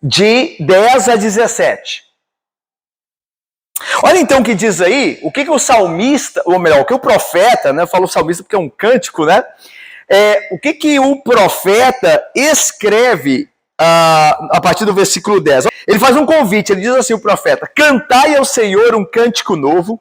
de 10 a 17. Olha então o que diz aí, o que o salmista, ou melhor, o que o profeta, né, eu falo salmista porque é um cântico, né? O que o profeta escreve a partir do versículo 10. Ele faz um convite, ele diz assim, o profeta: cantai ao Senhor um cântico novo,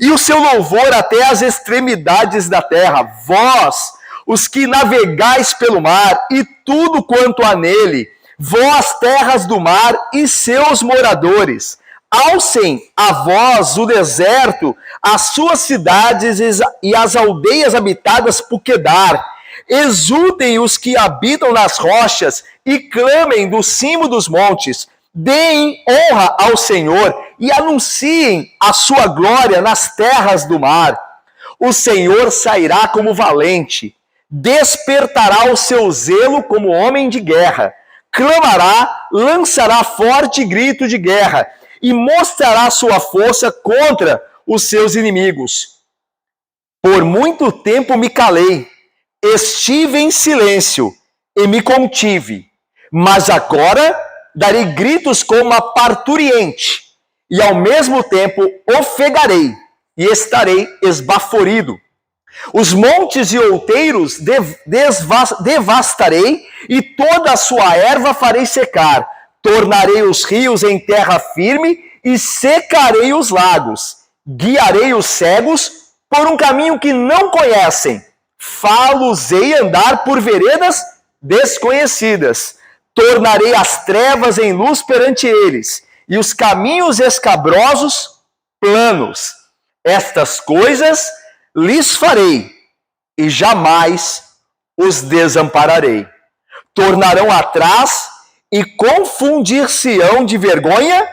e o seu louvor até as extremidades da terra, vós, os que navegais pelo mar, e tudo quanto há nele, vós, terras do mar, e seus moradores. Alcem a vós o deserto, as suas cidades e as aldeias habitadas por Quedar. Exultem os que habitam nas rochas e clamem do cimo dos montes. Deem honra ao Senhor e anunciem a sua glória nas terras do mar. O Senhor sairá como valente, despertará o seu zelo como homem de guerra. Clamará, lançará forte grito de guerra e mostrará sua força contra os seus inimigos. Por muito tempo me calei, estive em silêncio e me contive, mas agora darei gritos como a parturiente, e ao mesmo tempo ofegarei e estarei esbaforido. Os montes e outeiros devastarei, e toda a sua erva farei secar. Tornarei os rios em terra firme e secarei os lagos. Guiarei os cegos por um caminho que não conhecem. Fá-los-ei andar por veredas desconhecidas. Tornarei as trevas em luz perante eles, e os caminhos escabrosos planos. Estas coisas lhes farei, e jamais os desampararei. Tornarão atrás e confundir-se-ão de vergonha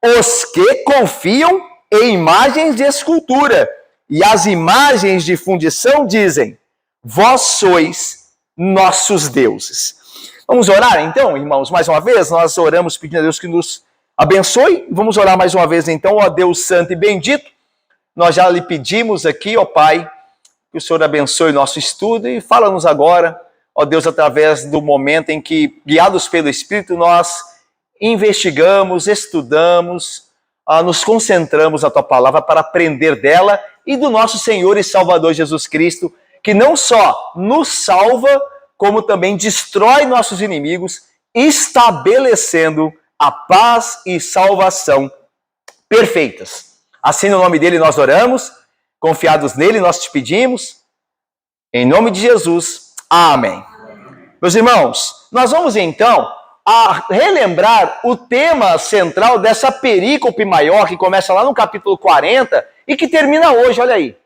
os que confiam em imagens de escultura, e as imagens de fundição dizem: vós sois nossos deuses. Vamos orar então, irmãos, mais uma vez. Nós oramos pedindo a Deus que nos abençoe. Vamos orar mais uma vez então, ó Deus santo e bendito. Nós já lhe pedimos aqui, ó Pai, que o Senhor abençoe o nosso estudo e fala-nos agora, ó Deus, através do momento em que, guiados pelo Espírito, nós investigamos, estudamos, nos concentramos na Tua Palavra para aprender dela e do nosso Senhor e Salvador Jesus Cristo, que não só nos salva, como também destrói nossos inimigos, estabelecendo a paz e salvação perfeitas. Assim, no nome dele nós oramos, confiados nele nós te pedimos, em nome de Jesus, amém. Meus irmãos, nós vamos então a relembrar o tema central dessa perícope maior, que começa lá no capítulo 40 e que termina hoje, olha aí.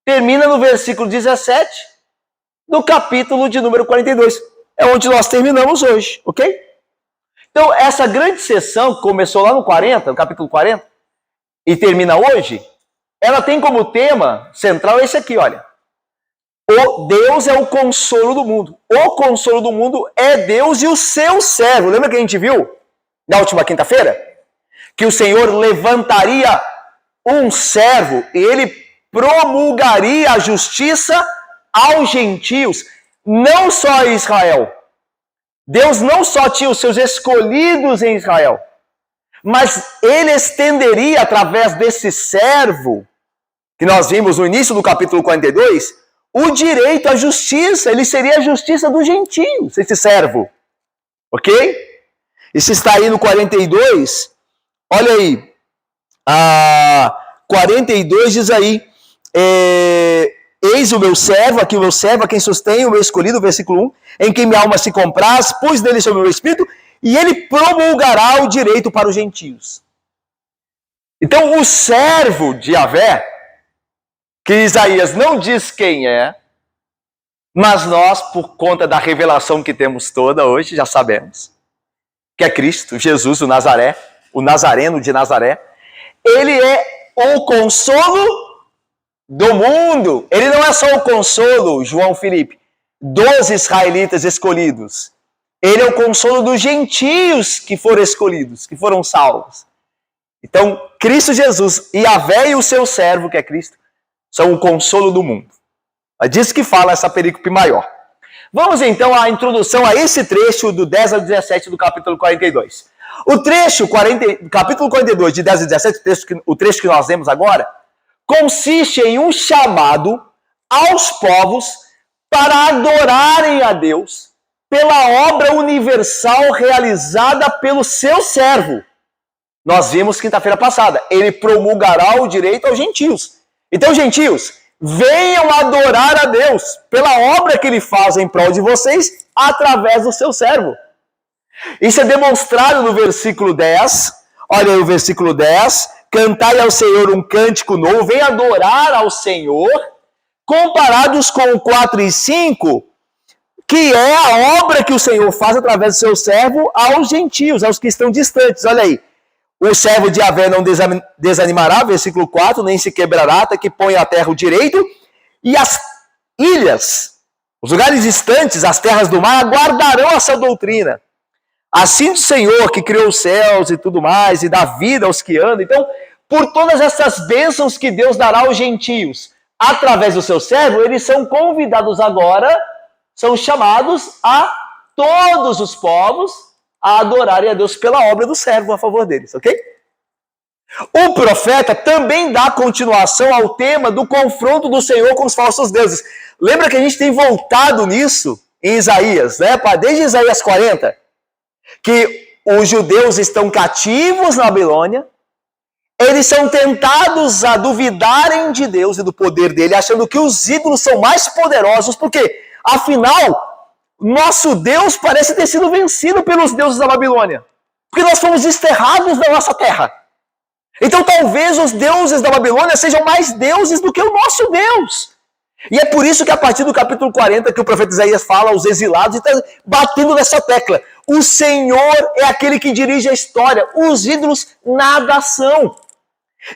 Termina no versículo 17 do capítulo de número 42. É onde nós terminamos hoje, ok? Então, essa grande sessão que começou lá no 40, no capítulo 40, e termina hoje, ela tem como tema central esse aqui, olha. O Deus é o consolo do mundo. O consolo do mundo é Deus e o seu servo. Lembra que a gente viu na última quinta-feira? Que o Senhor levantaria um servo e ele promulgaria a justiça aos gentios, não só a Israel. Deus não só tinha os seus escolhidos em Israel, mas ele estenderia através desse servo, que nós vimos no início do capítulo 42, o direito à justiça. Ele seria a justiça dos gentios, esse servo. Ok? Isso está aí no 42. Olha aí. 42 diz aí: eis o meu servo, aqui o meu servo, a quem sustém, o meu escolhido, versículo 1, em quem minha alma se compraz, pus nele sobre o meu espírito, e ele promulgará o direito para os gentios. Então, o servo de Yahvé, que Isaías não diz quem é, mas nós, por conta da revelação que temos toda hoje, já sabemos, que é Cristo, Jesus, o Nazaré, o Nazareno de Nazaré. Ele é o consolo do mundo. Ele não é só o consolo, João Felipe, dos israelitas escolhidos. Ele é o consolo dos gentios que foram escolhidos, que foram salvos. Então, Cristo Jesus, Yahvé e o seu servo, que é Cristo, são o consolo do mundo. É disso que fala essa perícope maior. Vamos então à introdução a esse trecho do 10 ao 17 do capítulo 42. O trecho, capítulo 42, de 10 a 17, o trecho que nós lemos agora, consiste em um chamado aos povos para adorarem a Deus pela obra universal realizada pelo seu servo. Nós vimos quinta-feira passada, ele promulgará o direito aos gentios. Então, gentios, venham adorar a Deus pela obra que ele faz em prol de vocês através do seu servo. Isso é demonstrado no versículo 10. Olha aí o versículo 10. Cantai ao Senhor um cântico novo, venha adorar ao Senhor, comparados com o 4 e 5, que é a obra que o Senhor faz através do seu servo aos gentios, aos que estão distantes. Olha aí. O servo de Yahvé não desanimará, versículo 4, nem se quebrará, até que ponha a terra o direito, e as ilhas, os lugares distantes, as terras do mar, aguardarão essa doutrina. Assim o Senhor, que criou os céus e tudo mais, e dá vida aos que andam. Então, por todas essas bênçãos que Deus dará aos gentios, através do seu servo, eles são convidados agora, são chamados a todos os povos a adorarem a Deus pela obra do servo a favor deles, ok? O profeta também dá continuação ao tema do confronto do Senhor com os falsos deuses. Lembra que a gente tem voltado nisso em Isaías, né? Desde Isaías 40, que os judeus estão cativos na Babilônia, eles são tentados a duvidarem de Deus e do poder dele, achando que os ídolos são mais poderosos, porque, afinal, nosso Deus parece ter sido vencido pelos deuses da Babilônia, porque nós fomos desterrados da nossa terra. Então talvez os deuses da Babilônia sejam mais deuses do que o nosso Deus. E é por isso que a partir do capítulo 40 que o profeta Isaías fala aos exilados e está batendo nessa tecla. O Senhor é aquele que dirige a história, os ídolos nada são.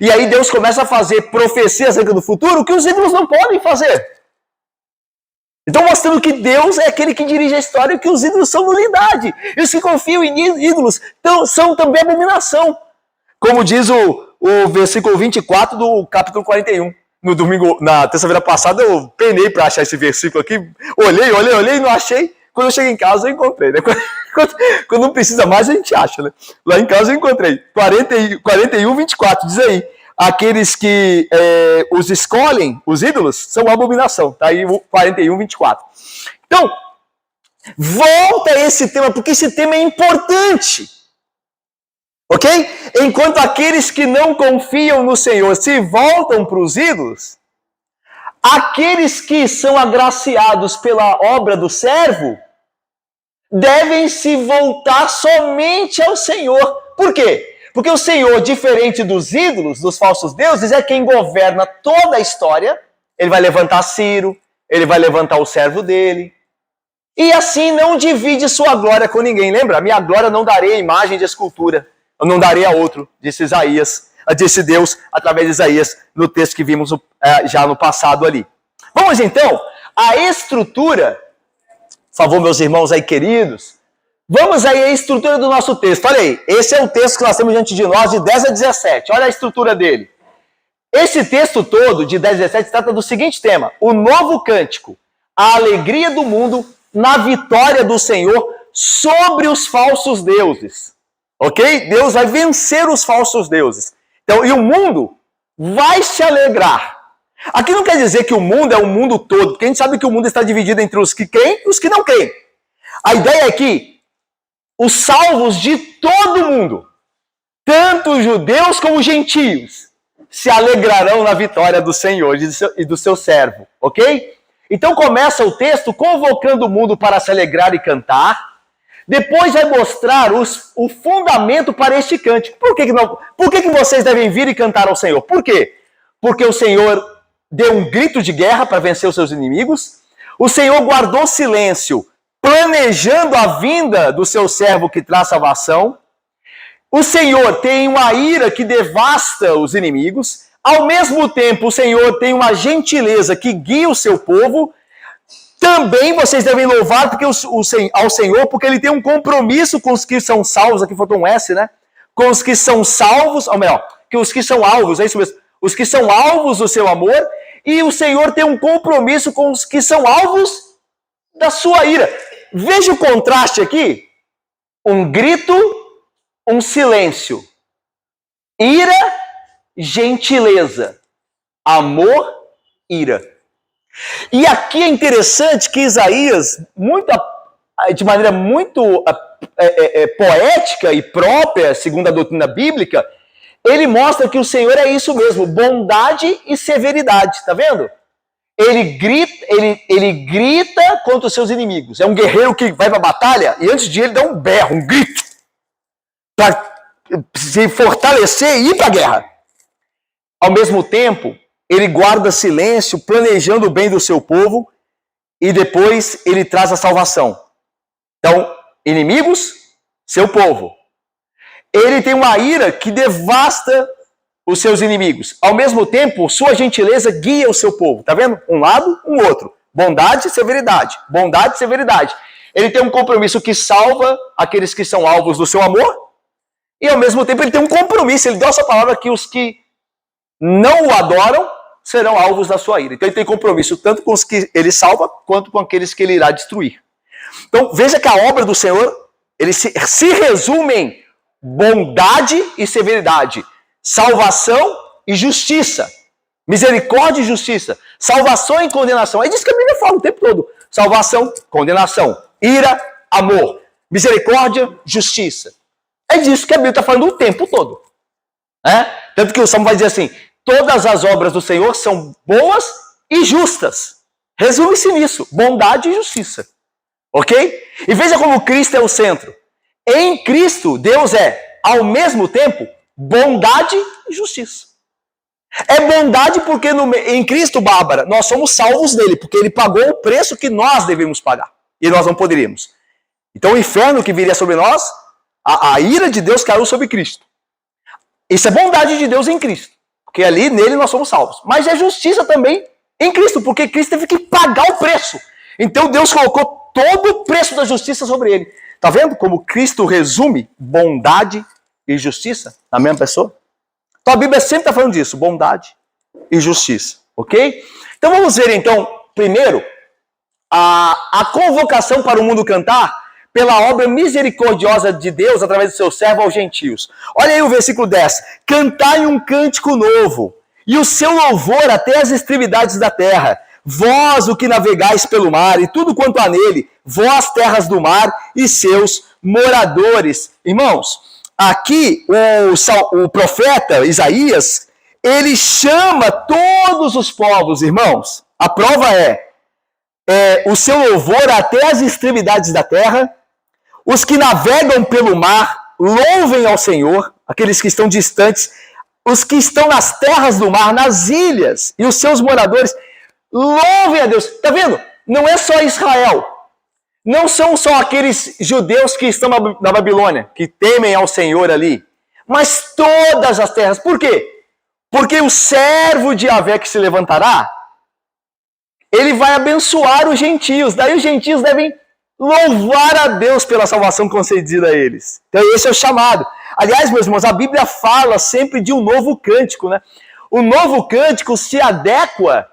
E aí Deus começa a fazer profecias acerca do futuro que os ídolos não podem fazer. Então, mostrando que Deus é aquele que dirige a história e que os ídolos são nulidade. E os que confiam em ídolos são também abominação. Como diz o versículo 24 do capítulo 41. No domingo, na terça-feira passada, eu penei para achar esse versículo aqui. Olhei e não achei. Quando eu cheguei em casa, eu encontrei. Né? Quando não precisa mais, a gente acha. Né? Lá em casa, eu encontrei. 41, 24, diz aí. Aqueles que os escolhem, os ídolos, são abominação. Está aí o 41, 24. Então, volta a esse tema, porque esse tema é importante. Ok? Enquanto aqueles que não confiam no Senhor se voltam para os ídolos, aqueles que são agraciados pela obra do servo devem se voltar somente ao Senhor. Por quê? Porque o Senhor, diferente dos ídolos, dos falsos deuses, é quem governa toda a história. Ele vai levantar Ciro, ele vai levantar o servo dele. E assim não divide sua glória com ninguém. Lembra? A minha glória não darei a imagem de escultura. Eu não darei a outro, disse Deus, através de Isaías, no texto que vimos já no passado ali. Vamos então à estrutura. Por favor, meus irmãos aí queridos. Vamos aí à estrutura do nosso texto. Olha aí, esse é o texto que nós temos diante de nós, de 10 a 17. Olha a estrutura dele. Esse texto todo, de 10 a 17, trata do seguinte tema: o novo cântico, a alegria do mundo na vitória do Senhor sobre os falsos deuses. Ok? Deus vai vencer os falsos deuses. Então, e o mundo vai se alegrar. Aqui não quer dizer que o mundo é o mundo todo, porque a gente sabe que o mundo está dividido entre os que creem e os que não creem. A ideia é que os salvos de todo mundo, tanto judeus como gentios, se alegrarão na vitória do Senhor e do seu servo, ok? Então começa o texto convocando o mundo para se alegrar e cantar. Depois vai mostrar o fundamento para este cântico. Por que vocês devem vir e cantar ao Senhor? Por quê? Porque o Senhor deu um grito de guerra para vencer os seus inimigos. O Senhor guardou silêncio, planejando a vinda do seu servo que traz salvação. O Senhor tem uma ira que devasta os inimigos. Ao mesmo tempo, o Senhor tem uma gentileza que guia o seu povo. Também vocês devem louvar ao Senhor, porque Ele tem um compromisso com os que são salvos. Aqui faltou um S, né? Com os que são salvos, ou melhor, que os que são alvos, é isso mesmo. Os que são alvos do seu amor. E o Senhor tem um compromisso com os que são alvos da sua ira. Veja o contraste aqui. Um grito um silêncio. Ira, gentileza. Amor, ira. E aqui é interessante que Isaías, de maneira muito poética e própria, segundo a doutrina bíblica, ele mostra que o Senhor é isso mesmo, bondade e severidade, tá vendo? Ele grita contra os seus inimigos. É um guerreiro que vai para a batalha e antes de ele dá um berro, um grito, para se fortalecer e ir para a guerra. Ao mesmo tempo, ele guarda silêncio, planejando o bem do seu povo, e depois ele traz a salvação. Então, inimigos, seu povo. Ele tem uma ira que devasta os seus inimigos. Ao mesmo tempo, sua gentileza guia o seu povo. Tá vendo? Um lado, um outro. Bondade e severidade. Bondade e severidade. Ele tem um compromisso que salva aqueles que são alvos do seu amor, e ao mesmo tempo ele tem um compromisso. Ele deu essa palavra que os que não o adoram serão alvos da sua ira. Então ele tem compromisso tanto com os que ele salva, quanto com aqueles que ele irá destruir. Então veja que a obra do Senhor, ele se resume em bondade e severidade, salvação e justiça, misericórdia e justiça, salvação e condenação. É disso que a Bíblia fala o tempo todo. Salvação, condenação, ira, amor, misericórdia, justiça. É disso que a Bíblia está falando o tempo todo. Tanto que o Salmo vai dizer assim, todas as obras do Senhor são boas e justas. Resume-se nisso, bondade e justiça. Ok? E veja como Cristo é o centro. Em Cristo, Deus é, ao mesmo tempo, bondade e justiça. É bondade porque em Cristo, Bárbara, nós somos salvos dele, porque ele pagou o preço que nós devemos pagar. E nós não poderíamos. Então o inferno que viria sobre nós, a ira de Deus caiu sobre Cristo. Isso é bondade de Deus em Cristo. Porque ali, nele, nós somos salvos. Mas é justiça também em Cristo, porque Cristo teve que pagar o preço. Então Deus colocou todo o preço da justiça sobre ele. Tá vendo como Cristo resume bondade e justiça na mesma pessoa? Então a Bíblia sempre está falando disso, bondade e justiça, ok? Então vamos ver então, primeiro, a convocação para o mundo cantar pela obra misericordiosa de Deus através do seu servo aos gentios. Olha aí o versículo 10. Cantai um cântico novo, e o seu louvor até as extremidades da terra. Vós, o que navegais pelo mar, e tudo quanto há nele, vós, terras do mar, e seus moradores. Irmãos, aqui o profeta Isaías, ele chama todos os povos, irmãos. A prova é o seu louvor até as extremidades da terra. Os que navegam pelo mar, louvem ao Senhor, aqueles que estão distantes, os que estão nas terras do mar, nas ilhas, e os seus moradores, louvem a Deus. Está vendo? Não é só Israel. Não são só aqueles judeus que estão na Babilônia, que temem ao Senhor ali, mas todas as terras. Por quê? Porque o servo de Yahvé que se levantará, ele vai abençoar os gentios. Daí os gentios devem louvar a Deus pela salvação concedida a eles. Então esse é o chamado. Aliás, meus irmãos, a Bíblia fala sempre de um novo cântico, né? O novo cântico se adequa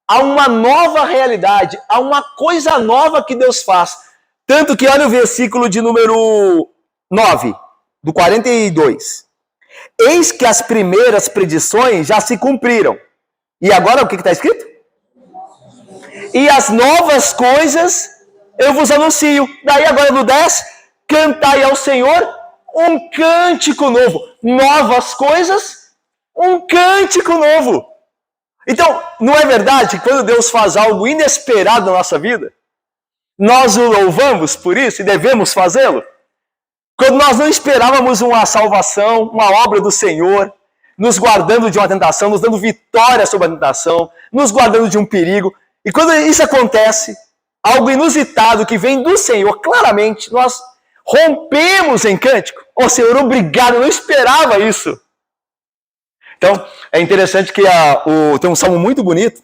a uma nova realidade, a uma coisa nova que Deus faz. Tanto que olha o versículo de número 9, do 42. Eis que as primeiras predições já se cumpriram. E agora o que está escrito? E as novas coisas eu vos anuncio. Daí agora no 10, cantai ao Senhor um cântico novo. Novas coisas, um cântico novo. Então, não é verdade que quando Deus faz algo inesperado na nossa vida, nós o louvamos por isso e devemos fazê-lo? Quando nós não esperávamos uma salvação, uma obra do Senhor, nos guardando de uma tentação, nos dando vitória sobre a tentação, nos guardando de um perigo. E quando isso acontece, algo inusitado que vem do Senhor, claramente, nós rompemos em cântico. Ô Senhor, obrigado, eu não esperava isso. Então, é interessante que tem um salmo muito bonito,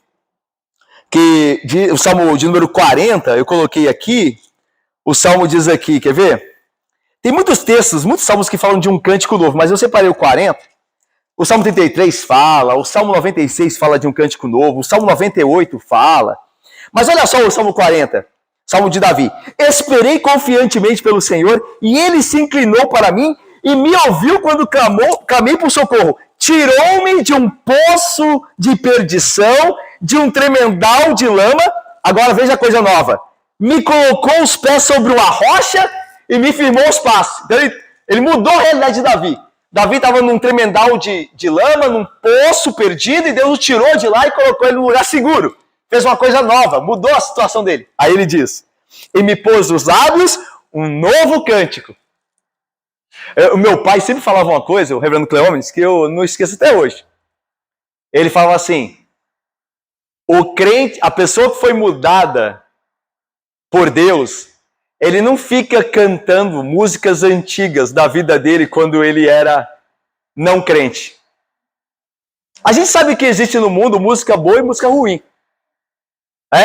o salmo de número 40, eu coloquei aqui, o salmo diz aqui, quer ver? Tem muitos textos, muitos salmos que falam de um cântico novo, mas eu separei o 40, o salmo 33 fala, o salmo 96 fala de um cântico novo, o salmo 98 fala, mas olha só o salmo 40, salmo de Davi. Esperei confiantemente pelo Senhor, e ele se inclinou para mim, e me ouviu quando clamei por socorro. Tirou-me de um poço de perdição, de um tremendal de lama. Agora veja a coisa nova. Me colocou os pés sobre uma rocha e me firmou os passos. Então ele mudou a realidade de Davi. Davi estava num tremendal de lama, num poço perdido, e Deus o tirou de lá e colocou ele num lugar seguro. Fez uma coisa nova, mudou a situação dele. Aí ele diz, e me pôs nos lábios um novo cântico. O meu pai sempre falava uma coisa, o reverendo Cleómenes, que eu não esqueço até hoje. Ele falava assim, o crente, a pessoa que foi mudada por Deus, ele não fica cantando músicas antigas da vida dele quando ele era não crente. A gente sabe que existe no mundo música boa e música ruim.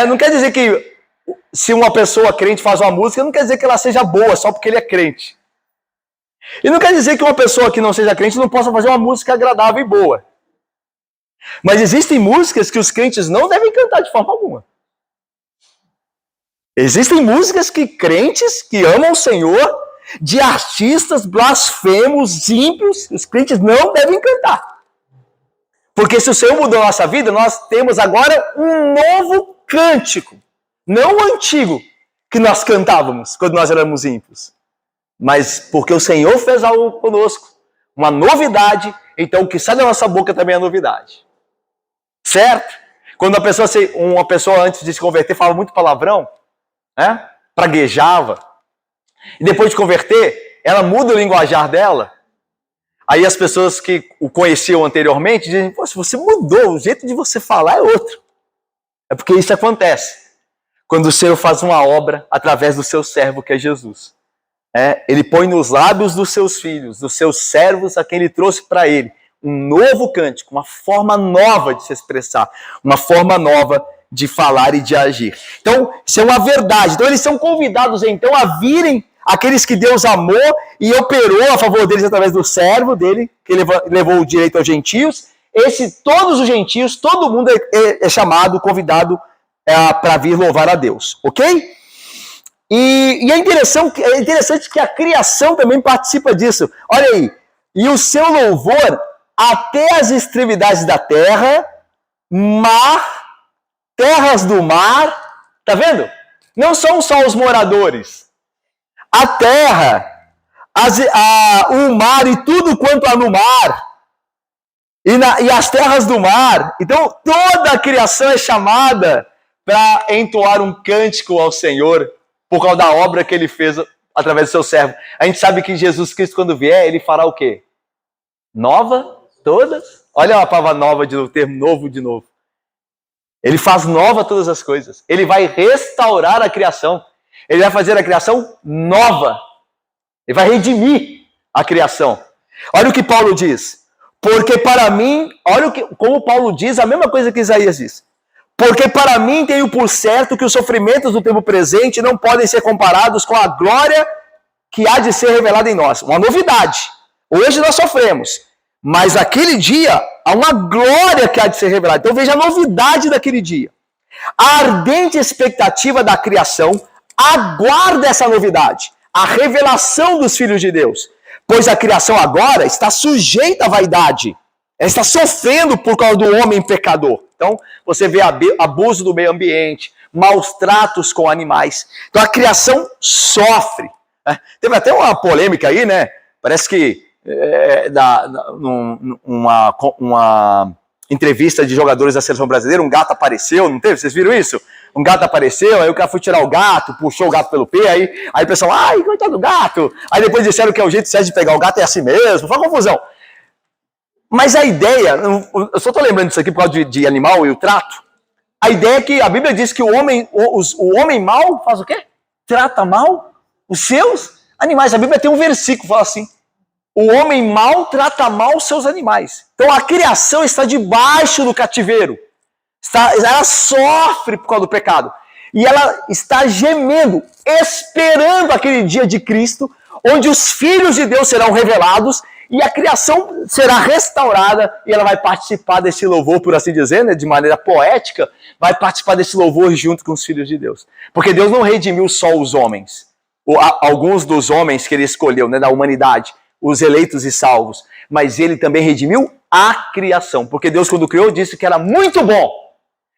Não quer dizer que se uma pessoa crente faz uma música, não quer dizer que ela seja boa só porque ele é crente. E não quer dizer que uma pessoa que não seja crente não possa fazer uma música agradável e boa. Mas existem músicas que os crentes não devem cantar de forma alguma. Existem músicas que crentes que amam o Senhor, de artistas blasfemos, ímpios, os crentes não devem cantar. Porque se o Senhor mudou a nossa vida, nós temos agora um novo cântico. Não o antigo que nós cantávamos quando nós éramos ímpios. Mas porque o Senhor fez algo conosco, uma novidade, então o que sai da nossa boca também é novidade. Certo? Quando uma pessoa antes de se converter falava muito palavrão, praguejava, e depois de converter, ela muda o linguajar dela. Aí as pessoas que o conheciam anteriormente dizem, pô, se você mudou, o jeito de você falar é outro. É porque isso acontece quando o Senhor faz uma obra através do seu servo, que é Jesus. Ele põe nos lábios dos seus filhos, dos seus servos, a quem ele trouxe para ele, um novo cântico, uma forma nova de se expressar, uma forma nova de falar e de agir. Então, isso é uma verdade. Então, eles são convidados, então, a virem aqueles que Deus amou e operou a favor deles através do servo dele, que levou o direito aos gentios. Todos os gentios, todo mundo é chamado, convidado para vir louvar a Deus, ok? E é interessante que a criação também participa disso. Olha aí, e o seu louvor até as extremidades da terra, terras do mar, tá vendo? Não são só os moradores. A terra, o mar e tudo quanto há no mar, e as terras do mar. Então, toda a criação é chamada para entoar um cântico ao Senhor, por causa da obra que ele fez através do seu servo. A gente sabe que Jesus Cristo, quando vier, ele fará o quê? Nova? Todas? Olha a palavra nova, o termo novo de novo. Ele faz nova todas as coisas. Ele vai restaurar a criação. Ele vai fazer a criação nova. Ele vai redimir a criação. Olha o que Paulo diz. Porque para mim, como Paulo diz, a mesma coisa que Isaías diz. Porque para mim tenho por certo que os sofrimentos do tempo presente não podem ser comparados com a glória que há de ser revelada em nós. Uma novidade. Hoje nós sofremos, mas aquele dia há uma glória que há de ser revelada. Então veja a novidade daquele dia. A ardente expectativa da criação aguarda essa novidade, a revelação dos filhos de Deus. Pois a criação agora está sujeita à vaidade. Ela está sofrendo por causa do homem pecador. Então, você vê abuso do meio ambiente, maus tratos com animais. Então, a criação sofre. Teve até uma polêmica aí, né? Parece que uma entrevista de jogadores da seleção brasileira, um gato apareceu, não teve? Vocês viram isso? Um gato apareceu, aí o cara foi tirar o gato, puxou o gato pelo pé, aí o pessoal, ai, coitado do gato. Aí depois disseram que é o jeito certo de pegar o gato, é assim mesmo, foi uma confusão. Mas a ideia, eu só estou lembrando disso aqui por causa de animal e o trato. A ideia é que a Bíblia diz que o homem mau faz o quê? Trata mal os seus animais. A Bíblia tem um versículo que fala assim: o homem mau trata mal os seus animais. Então a criação está debaixo do cativeiro. Ela sofre por causa do pecado. E ela está gemendo, esperando aquele dia de Cristo, onde os filhos de Deus serão revelados e a criação será restaurada e ela vai participar desse louvor, por assim dizer, né, de maneira poética, vai participar desse louvor junto com os filhos de Deus. Porque Deus não redimiu só os homens, alguns dos homens que ele escolheu, né, da humanidade. os eleitos e salvos, mas ele também redimiu a criação. Porque Deus, quando criou, disse que era muito bom.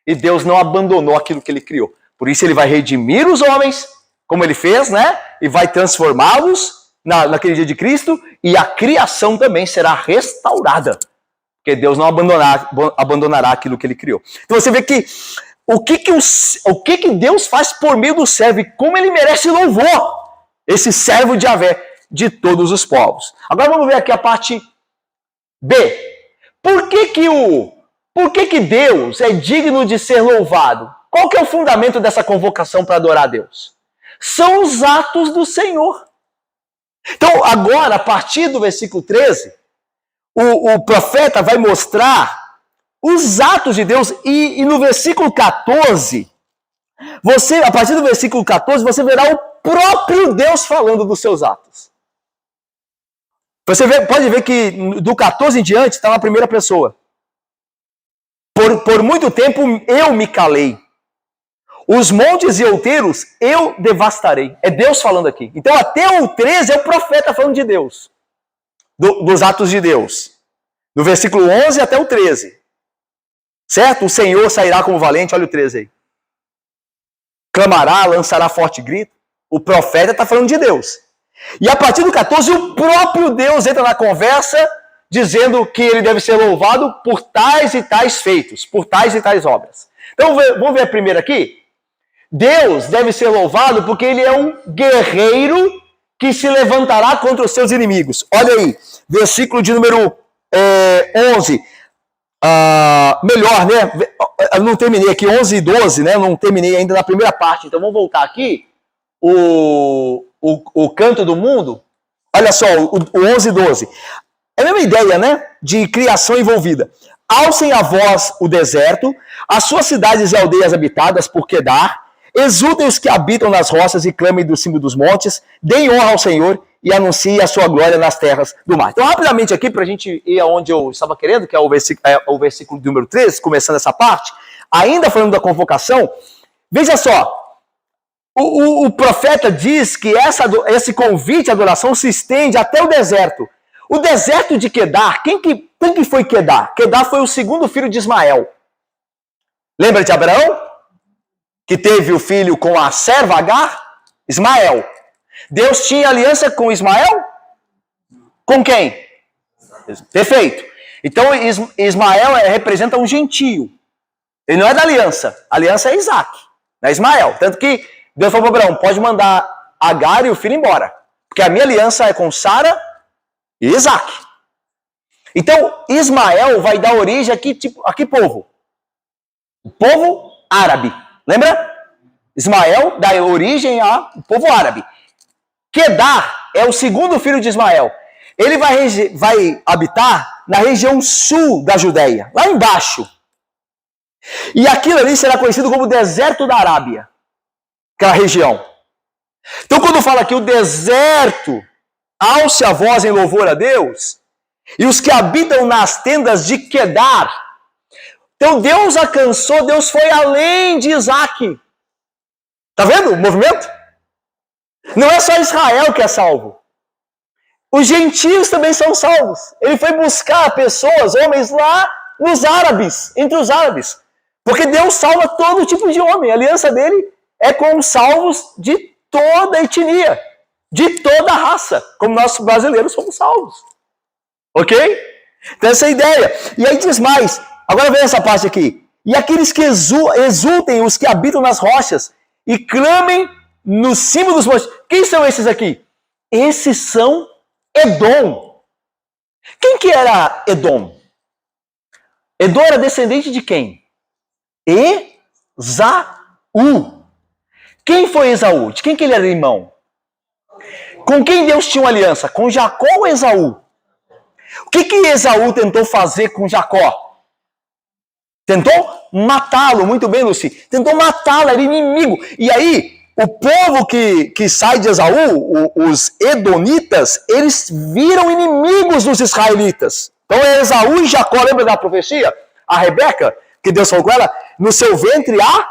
E Deus não abandonou aquilo que ele criou. Por isso ele vai redimir os homens, como ele fez, né? E vai transformá-los naquele dia de Cristo, e a criação também será restaurada. Porque Deus não abandonará aquilo que ele criou. Então você vê que o que Deus faz por meio do servo, e como ele merece louvor, esse servo de Yahvé, de todos os povos. Agora vamos ver aqui a parte B. Por que Deus é digno de ser louvado? Qual que é o fundamento dessa convocação para adorar a Deus? São os atos do Senhor. Então, agora, a partir do versículo 13, o profeta vai mostrar os atos de Deus, e no versículo 14, a partir do versículo 14, você verá o próprio Deus falando dos seus atos. Você pode ver que do 14 em diante está na primeira pessoa. Por muito tempo eu me calei. Os montes e outeiros eu devastarei. É Deus falando aqui. Então até o 13 é o profeta falando de Deus. Dos atos de Deus. Do versículo 11 até o 13. Certo? O Senhor sairá como valente. Olha o 13 aí. Clamará, lançará forte grito. O profeta está falando de Deus. E a partir do 14 o próprio Deus entra na conversa, dizendo que ele deve ser louvado por tais e tais feitos. Por tais e tais obras. Então vamos ver a primeira aqui. Deus deve ser louvado porque ele é um guerreiro que se levantará contra os seus inimigos. Olha aí, versículo de número 11. Melhor, né? Eu não terminei aqui, 11 e 12, né? Eu não terminei ainda na primeira parte. Então vamos voltar aqui. O canto do mundo. Olha só, o 11 e 12. É a mesma ideia, né? De criação envolvida. Alcem a voz o deserto, as suas cidades e aldeias habitadas por Quedar. Exultem os que habitam nas roças e clamem do cimo dos montes. Deem honra ao Senhor e anunciem a sua glória nas terras do mar. Então, rapidamente aqui, para a gente ir aonde eu estava querendo, que é o versículo número 13, começando essa parte, ainda falando da convocação, veja só, o profeta diz que esse convite à adoração se estende até o deserto. O deserto de Quedar, quem que foi Quedar? Quedar foi o segundo filho de Ismael. Lembra de Abraão? Que teve o filho com a serva Agar? Ismael. Deus tinha aliança com Ismael? Com quem? Perfeito. Então Ismael representa um gentio. Ele não é da aliança. A aliança é Isaac, não é Ismael. Tanto que Deus falou para Abraão, pode mandar Agar e o filho embora. Porque a minha aliança é com Sara e Isaac. Então Ismael vai dar origem a que povo? O povo árabe. Lembra? Ismael dá origem ao povo árabe. Quedar é o segundo filho de Ismael. Ele vai habitar na região sul da Judéia, lá embaixo. E aquilo ali será conhecido como o deserto da Arábia, aquela região. Então, quando fala que o deserto alce a voz em louvor a Deus, e os que habitam nas tendas de Quedar, então Deus alcançou, Deus foi além de Isaac. Tá vendo o movimento? Não é só Israel que é salvo. Os gentios também são salvos. Ele foi buscar pessoas, homens lá nos árabes, entre os árabes. Porque Deus salva todo tipo de homem. A aliança dele é com os salvos de toda a etnia, de toda a raça, como nós brasileiros somos salvos. Ok? Então essa é a ideia. E aí diz mais. Agora vem essa parte aqui. E aqueles que exultem, os que habitam nas rochas, e clamem no cimo dos montes. Quem são esses aqui? Esses são Edom. Quem que era Edom? Edom era descendente de quem? Esaú. Quem foi Esaú? De quem que ele era irmão? Com quem Deus tinha uma aliança? Com Jacó ou Esaú? O que Esaú tentou fazer com Jacó? Tentou matá-lo, muito bem, Luci. Tentou matá-lo, era inimigo. E aí, o povo que sai de Esaú, os edomitas, eles viram inimigos dos israelitas. Então é Esaú e Jacó, lembra da profecia? A Rebeca, que Deus falou com ela, no seu ventre há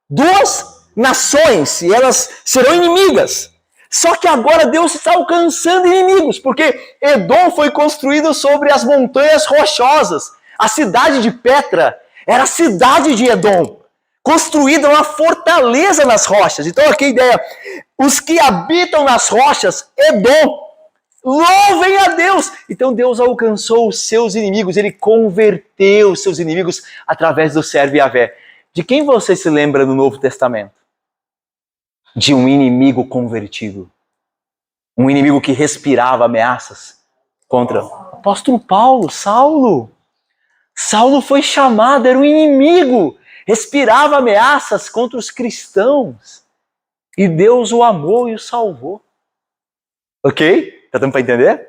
duas nações, e elas serão inimigas. Só que agora Deus está alcançando inimigos, porque Edom foi construído sobre as montanhas rochosas. A cidade de Petra era a cidade de Edom, construída uma fortaleza nas rochas. Então aqui a ideia, os que habitam nas rochas, Edom, louvem a Deus! Então Deus alcançou os seus inimigos, ele converteu os seus inimigos através do servo Yahvé. De quem você se lembra no Novo Testamento? De um inimigo convertido. Um inimigo que respirava ameaças contra o apóstolo Paulo, Saulo. Saulo foi chamado, era um inimigo, respirava ameaças contra os cristãos. E Deus o amou e o salvou. Ok? Tá dando para entender?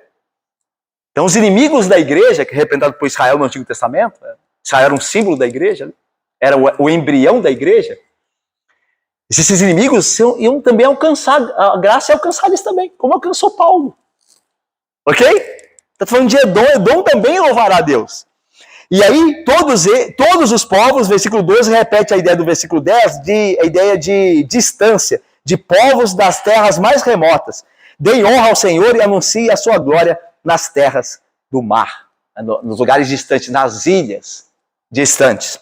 Então os inimigos da igreja, que é representado por Israel no Antigo Testamento, Israel era um símbolo da igreja, era o embrião da igreja. Esses inimigos iam também alcançar, a graça é alcançar eles também, como alcançou Paulo. Ok? Está falando de Edom, Edom também louvará a Deus. E aí, todos os povos, versículo 12 repete a ideia do versículo 10, a ideia de distância, de povos das terras mais remotas. Deem honra ao Senhor e anuncie a sua glória nas terras do mar, nos lugares distantes, nas ilhas distantes.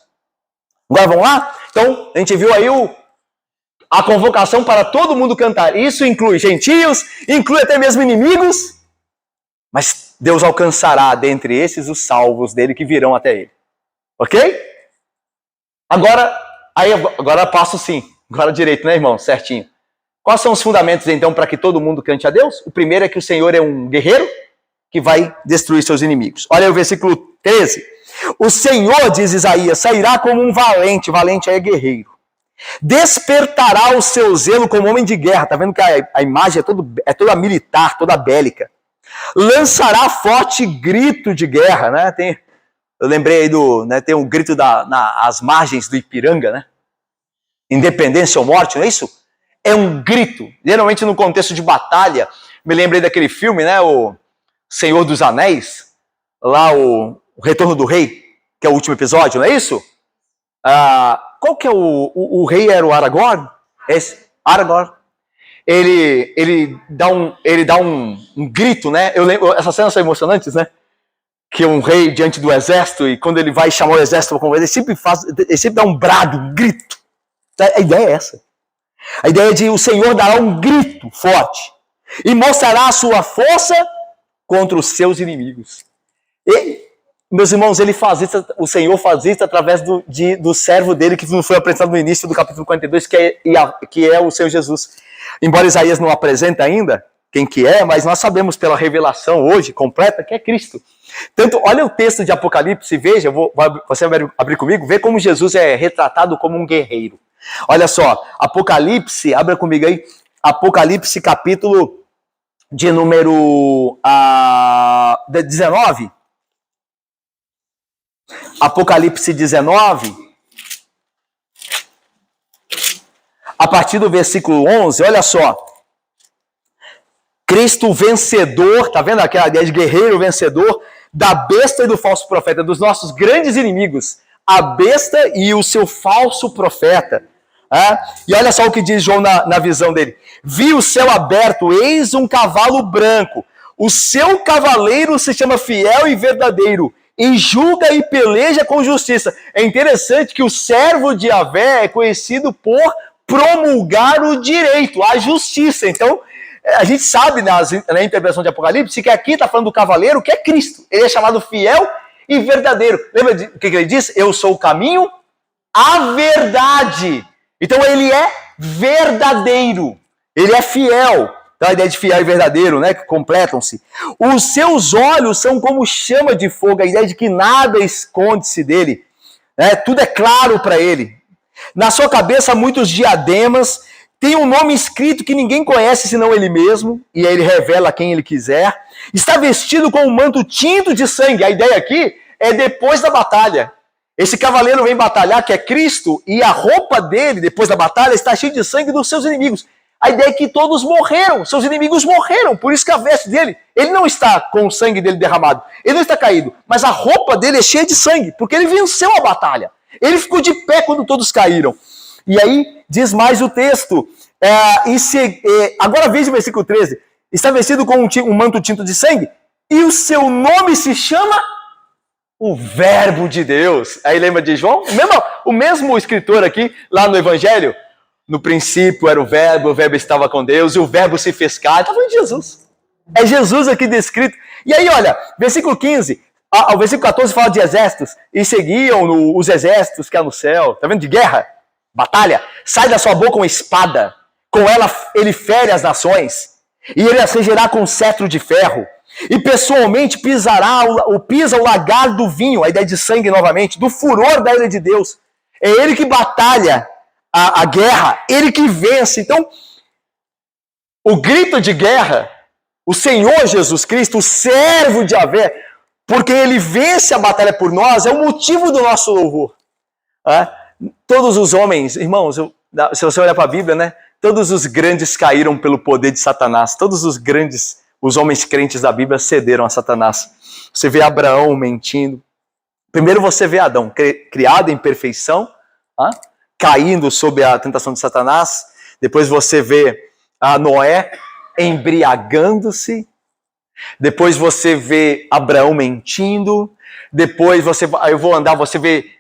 Agora vamos lá? Então, a gente viu aí a convocação para todo mundo cantar. Isso inclui gentios, inclui até mesmo inimigos, mas Deus alcançará dentre esses os salvos dele que virão até ele. Ok? Agora passo sim. Agora direito, né, irmão? Certinho. Quais são os fundamentos, então, para que todo mundo cante a Deus? O primeiro é que o Senhor é um guerreiro que vai destruir seus inimigos. Olha aí o versículo 13. O Senhor, diz Isaías, sairá como um valente. Valente é guerreiro. Despertará o seu zelo como homem de guerra. Tá vendo que a imagem é toda militar, toda bélica. Lançará forte grito de guerra, né? Eu lembrei aí tem um grito nas margens do Ipiranga, né? Independência ou morte, não é isso? É um grito. Geralmente no contexto de batalha, me lembrei daquele filme, né? O Senhor dos Anéis, lá o Retorno do Rei, que é o último episódio, não é isso? Qual que é o rei? Era o Aragorn? Aragorn. Ele dá um grito, né? Eu lembro, essas cenas são emocionantes, né? Que um rei diante do exército, e quando ele vai chamar o exército para conversar, ele sempre dá um brado, um grito. A ideia é essa. A ideia é de o Senhor dará um grito forte e mostrará a sua força contra os seus inimigos. E, meus irmãos, o Senhor faz isso através do servo dele, que não foi apresentado no início do capítulo 42, que é o Senhor Jesus. Embora Isaías não apresente ainda quem que é, mas nós sabemos pela revelação hoje, completa, que é Cristo. Tanto, olha o texto de Apocalipse, veja, você vai abrir comigo, vê como Jesus é retratado como um guerreiro. Olha só, Apocalipse, abra comigo aí, Apocalipse capítulo de número 19. Apocalipse 19, a partir do versículo 11, olha só. Cristo vencedor, tá vendo aquela ideia de guerreiro vencedor, da besta e do falso profeta, dos nossos grandes inimigos, a besta e o seu falso profeta. E olha só o que diz João na visão dele. Vi o céu aberto, eis um cavalo branco. O seu cavaleiro se chama Fiel e Verdadeiro, e julga e peleja com justiça. É interessante que o servo de Yahvé é conhecido por promulgar o direito, a justiça. Então, a gente sabe na interpretação de Apocalipse que aqui está falando do cavaleiro, que é Cristo. Ele é chamado fiel e verdadeiro. Lembra o que ele diz? Eu sou o caminho, a verdade. Então ele é verdadeiro. Ele é fiel. Então a ideia de fiel e verdadeiro, né, que completam-se. Os seus olhos são como chama de fogo. A ideia de que nada esconde-se dele. Né? Tudo é claro para ele. Na sua cabeça, muitos diademas. Tem um nome escrito que ninguém conhece senão ele mesmo, e aí ele revela quem ele quiser. Está vestido com um manto tinto de sangue. A ideia aqui é depois da batalha. Esse cavaleiro vem batalhar, que é Cristo, e a roupa dele, depois da batalha, está cheia de sangue dos seus inimigos. A ideia é que todos morreram, seus inimigos morreram, por isso que a veste dele, ele não está com o sangue dele derramado, ele não está caído, mas a roupa dele é cheia de sangue, porque ele venceu a batalha. Ele ficou de pé quando todos caíram. E aí, diz mais o texto, Agora veja o versículo 13. Está vestido com um manto tinto de sangue, e o seu nome se chama o Verbo de Deus. Aí lembra de João? O mesmo escritor aqui, lá no Evangelho, no princípio era o Verbo estava com Deus, e o Verbo se fez carne. Está falando de Jesus. É Jesus aqui descrito. E aí, olha, versículo 15, o versículo 14 fala de exércitos, e seguiam os exércitos que há no céu. Está vendo? De guerra, batalha. Sai da sua boca uma espada, com ela ele fere as nações, e ele as regerá com um cetro de ferro. E pessoalmente pisa o lagar do vinho, a ideia de sangue novamente, do furor da ira de Deus. É ele que batalha a guerra, ele que vence. Então, o grito de guerra, o Senhor Jesus Cristo, o servo de Yahvé, porque ele vence a batalha por nós, é o motivo do nosso louvor. Todos os homens, irmãos, se você olhar para a Bíblia, né? Todos os grandes caíram pelo poder de Satanás. Todos os homens crentes da Bíblia cederam a Satanás. Você vê Abraão mentindo. Primeiro você vê Adão, criado em perfeição, caindo sob a tentação de Satanás. Depois você vê Noé embriagando-se. Depois você vê Abraão mentindo. Depois você vê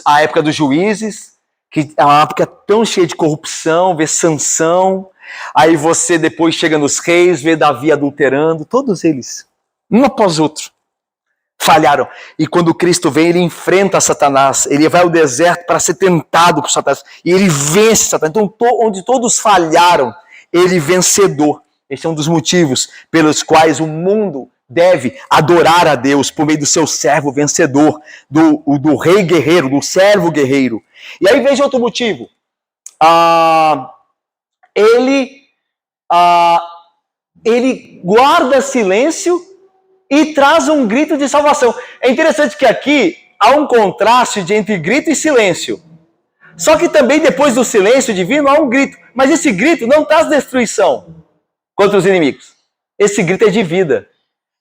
a época dos juízes, que é uma época tão cheia de corrupção, vê Sansão. Aí você depois chega nos reis, vê Davi adulterando. Todos eles, um após outro, falharam. E quando Cristo vem, ele enfrenta Satanás. Ele vai ao deserto para ser tentado por Satanás. E ele vence Satanás. Então, onde todos falharam, ele vencedor. Esse é um dos motivos pelos quais o mundo deve adorar a Deus por meio do seu servo vencedor, do rei guerreiro, do servo guerreiro. E aí veja outro motivo. Ele guarda silêncio e traz um grito de salvação. É interessante que aqui há um contraste entre grito e silêncio. Só que também depois do silêncio divino há um grito. Mas esse grito não traz destruição contra os inimigos. Esse grito é de vida.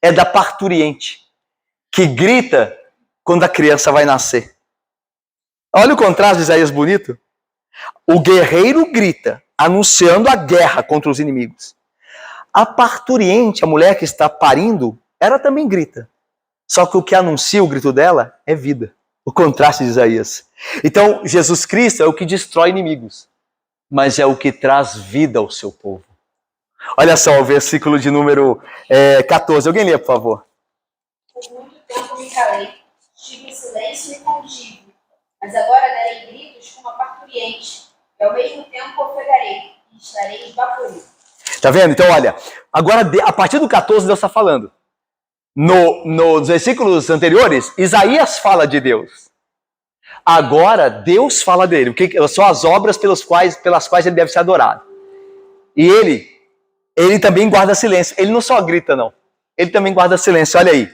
É da parturiente, que grita quando a criança vai nascer. Olha o contraste de Isaías bonito. O guerreiro grita, anunciando a guerra contra os inimigos. A parturiente, a mulher que está parindo, ela também grita. Só que o que anuncia o grito dela é vida. O contraste de Isaías. Então, Jesus Cristo é o que destrói inimigos, mas é o que traz vida ao seu povo. Olha só o versículo de número 14. Alguém lê, por favor. Por muito tempo me calei, estive em silêncio e contigo, mas agora darei gritos como a parturiente, e ao mesmo tempo ofegarei, e estarei esbaforido. Tá vendo? Então, olha, agora a partir do 14 Deus está falando. Nos versículos anteriores, Isaías fala de Deus. Agora, Deus fala dele. São as obras pelas quais ele deve ser adorado. E ele também guarda silêncio. Ele não só grita, não. Ele também guarda silêncio. Olha aí.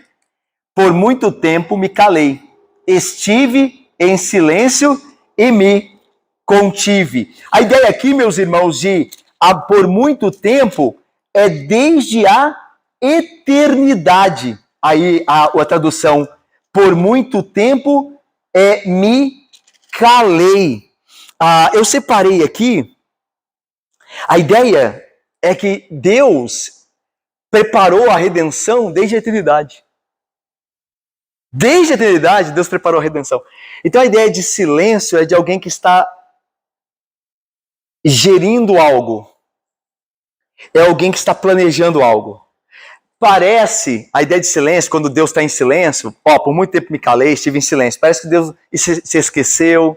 Por muito tempo me calei. Estive em silêncio e me contive. A ideia aqui, meus irmãos, por muito tempo é desde a eternidade. Aí a tradução, por muito tempo me calei. Eu separei aqui, a ideia é que Deus preparou a redenção desde a eternidade. Desde a eternidade, Deus preparou a redenção. Então a ideia de silêncio é de alguém que está gerindo algo. É alguém que está planejando algo. Parece, a ideia de silêncio, quando Deus está em silêncio, por muito tempo me calei, estive em silêncio. Parece que Deus se esqueceu,